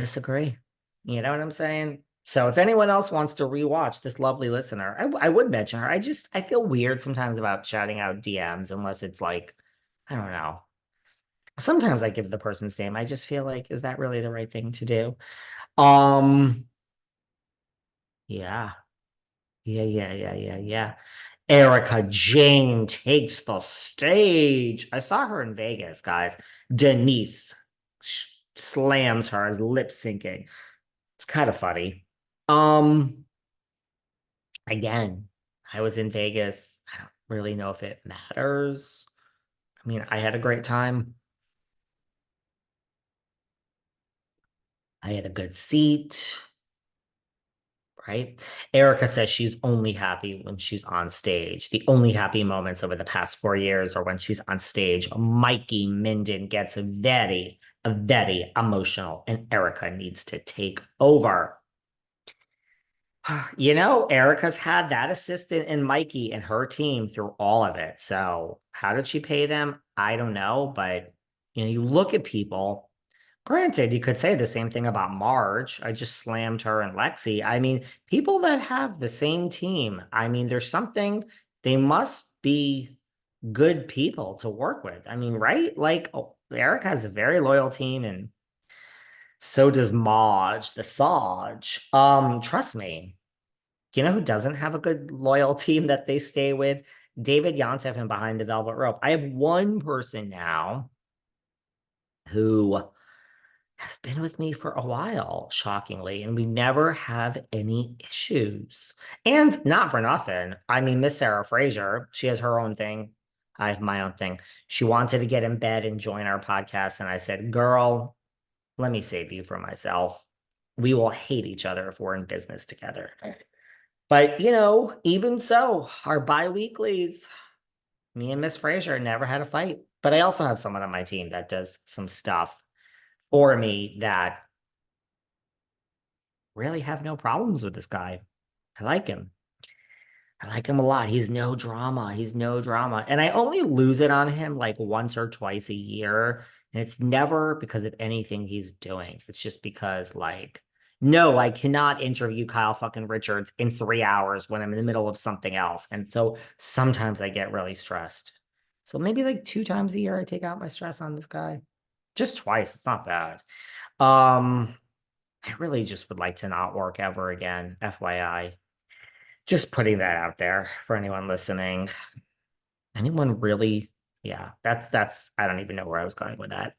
disagree. You know what I'm saying? So if anyone else wants to rewatch this lovely listener, I would mention her. I feel weird sometimes about shouting out DMs unless it's like, I don't know. Sometimes I give the person's name. I just feel like, is that really the right thing to do? Um, yeah. Yeah. Erika Jayne takes the stage. I saw her in Vegas, guys. Denise slams her as lip syncing. It's kind of funny. Um, Again, I was in Vegas. I don't really know if it matters. I mean, I had a great time. I had a good seat, right? Erika says she's only happy when she's on stage. The only happy moments over the past 4 years are when she's on stage. Mikey Minden gets very emotional, and Erika needs to take over. You know, Erica's had that assistant and Mikey and her team through all of it. So, how did she pay them? I don't know. But, you look at people. Granted, you could say the same thing about Marge. I just slammed her and Lexi. I mean, people that have the same team, I mean, there's something, they must be good people to work with. I mean, right? Like, Erica has a very loyal team, and so does Marge, the Saj. Trust me. You know who doesn't have a good loyal team that they stay with? David Yontef and Behind the Velvet Rope. I have one person now who has been with me for a while, shockingly, and we never have any issues. And not for nothing. I mean, Miss Sarah Fraser, she has her own thing. I have my own thing. She wanted to get in bed and join our podcast. And I said, girl, let me save you from myself. We will hate each other if we're in business together. But, even so, our bi-weeklies, me and Miss Fraser never had a fight. But I also have someone on my team that does some stuff for me that really have no problems with this guy. I like him. I like him a lot. He's no drama. He's no drama. And I only lose it on him like once or twice a year. And it's never because of anything he's doing. It's just because, like, no, I cannot interview Kyle fucking Richards in 3 hours when I'm in the middle of something else. And so sometimes I get really stressed. So maybe like 2 times a year I take out my stress on this guy. Just twice. It's not bad. Um, I really just would like to not work ever again, FYI. Just putting that out there for anyone listening. Anyone really? Yeah, that's I don't even know where I was going with that.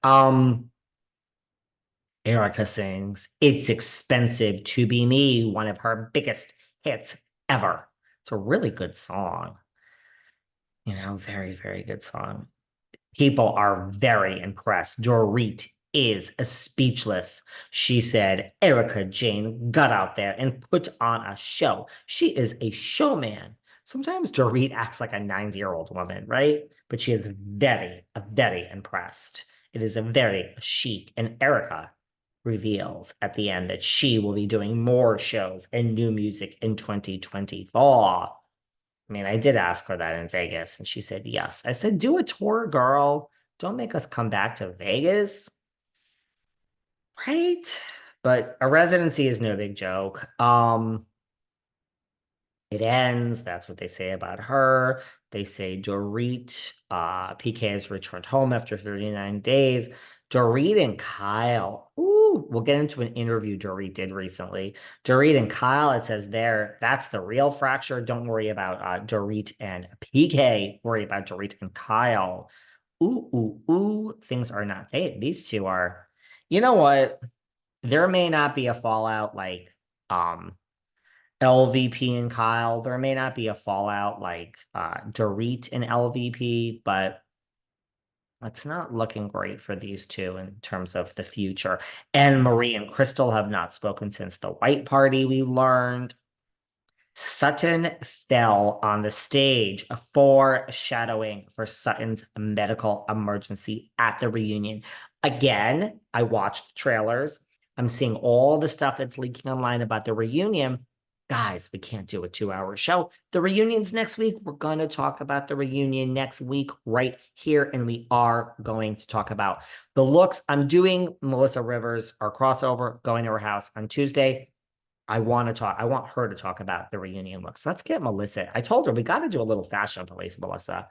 Erica sings "It's Expensive to Be Me," one of her biggest hits ever. It's a really good song. Very good song. People are very impressed. Dorit is speechless. She said Erika Jayne got out there and put on a show. She is a showman. Sometimes Dorit acts like a 90-year-old woman, right? But she is very impressed. It is a very chic. And Erika reveals at the end that she will be doing more shows and new music in 2024. I mean, I did ask her that in Vegas and she said yes. I said, do a tour, girl. Don't make us come back to Vegas. Right? But a residency is no big joke. It ends. That's what they say about her. They say Dorit, PK has returned home after 39 days. Dorit and Kyle. Ooh, we'll get into an interview Dorit did recently. Dorit and Kyle, it says there, that's the real fracture. Don't worry about Dorit and PK. Worry about Dorit and Kyle. Ooh. Things are not. These two are. You know what? There may not be a fallout like LVP and Kyle. There may not be a fallout like Dorit and LVP, but it's not looking great for these two in terms of the future. And Marie and Crystal have not spoken since the White Party, we learned. Sutton fell on the stage, a foreshadowing for Sutton's medical emergency at the reunion. Again, I watched the trailers. I'm seeing all the stuff that's leaking online about the reunion. Guys, we can't do a 2-hour show. The reunion's next week. We're going to talk about the reunion next week right here. And we are going to talk about the looks. I'm doing Melissa Rivers, our crossover, going to her house on Tuesday. I want her to talk about the reunion looks. Let's get Melissa. I told her we got to do a little fashion police, Melissa.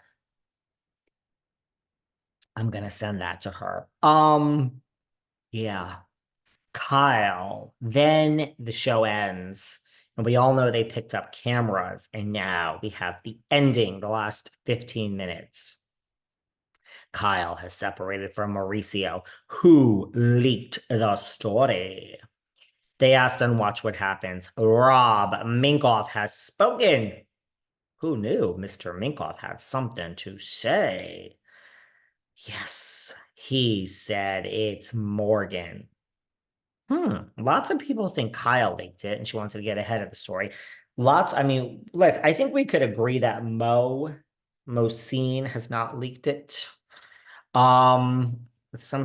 I'm going to send that to her. Yeah. Kyle. Then the show ends. And we all know they picked up cameras. And now we have the ending, the last 15 minutes. Kyle has separated from Mauricio, who leaked the story. They asked on Watch What Happens. Rob Minkoff has spoken. Who knew Mr. Minkoff had something to say? Yes, he said it's Morgan. Lots of people think Kyle leaked it and she wanted to get ahead of the story. I mean, look, I think we could agree that Mosine has not leaked it. Some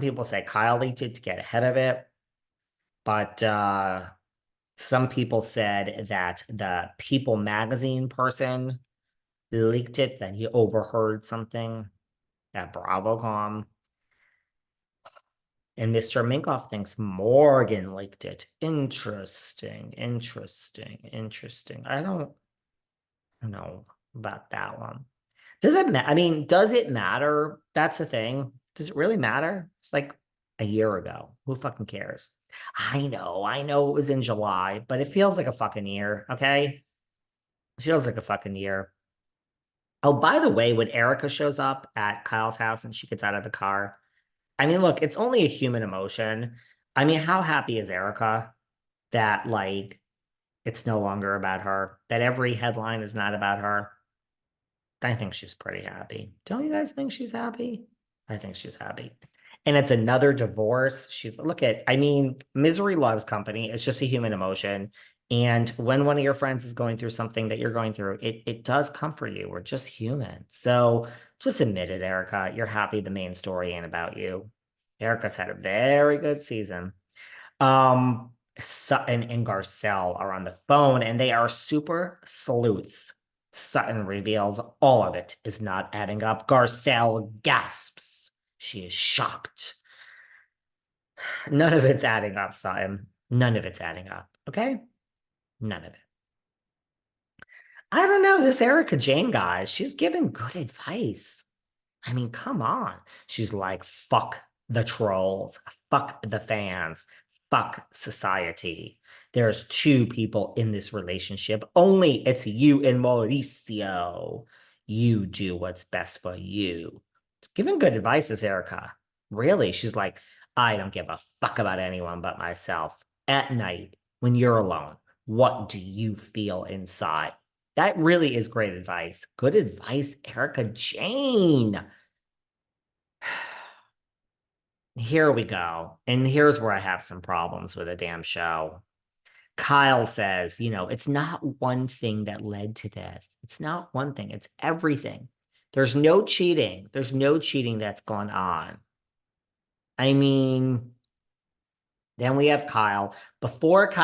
people say Kyle leaked it to get ahead of it, but some people said that the People magazine person leaked it, that he overheard something at BravoCon. And Mr. Minkoff thinks Morgan leaked it. Interesting. I don't know about that one. Does it matter? I mean, does it matter? That's the thing. Does it really matter? It's like a year ago. Who fucking cares? I know it was in July, but it feels like a fucking year, okay? It feels like a fucking year. Oh, by the way, when Erika shows up at Kyle's house and she gets out of the car, I mean, look, it's only a human emotion. I mean, how happy is Erika that like it's no longer about her, that every headline is not about her? I think she's pretty happy. Don't you guys think she's happy? I think she's happy. And it's another divorce. I mean, misery loves company. It's just a human emotion. And when one of your friends is going through something that you're going through, it does comfort you. We're just human. So just admit it, Erika. You're happy the main story ain't about you. Erika's had a very good season. Sutton and Garcelle are on the phone and they are super sleuths. Sutton reveals all of it is not adding up. Garcelle gasps. She is shocked. None of it's adding up, Sutton. None of it's adding up. Okay? None of it. I don't know. This Erika Jayne, guys, she's giving good advice. I mean, come on. She's like, fuck the trolls, fuck the fans, fuck society. There's two people in this relationship. Only it's you and Mauricio. You do what's best for you. Giving good advice is Erika. Really, she's like, I don't give a fuck about anyone but myself. At night, when you're alone, what do you feel inside? That really is great advice. Good advice, Erika Jayne. Here we go. And here's where I have some problems with the damn show. Kyle says, it's not one thing that led to this. It's not one thing, it's everything. There's no cheating. There's no cheating that's gone on. I mean, then we have Kyle. Before Kyle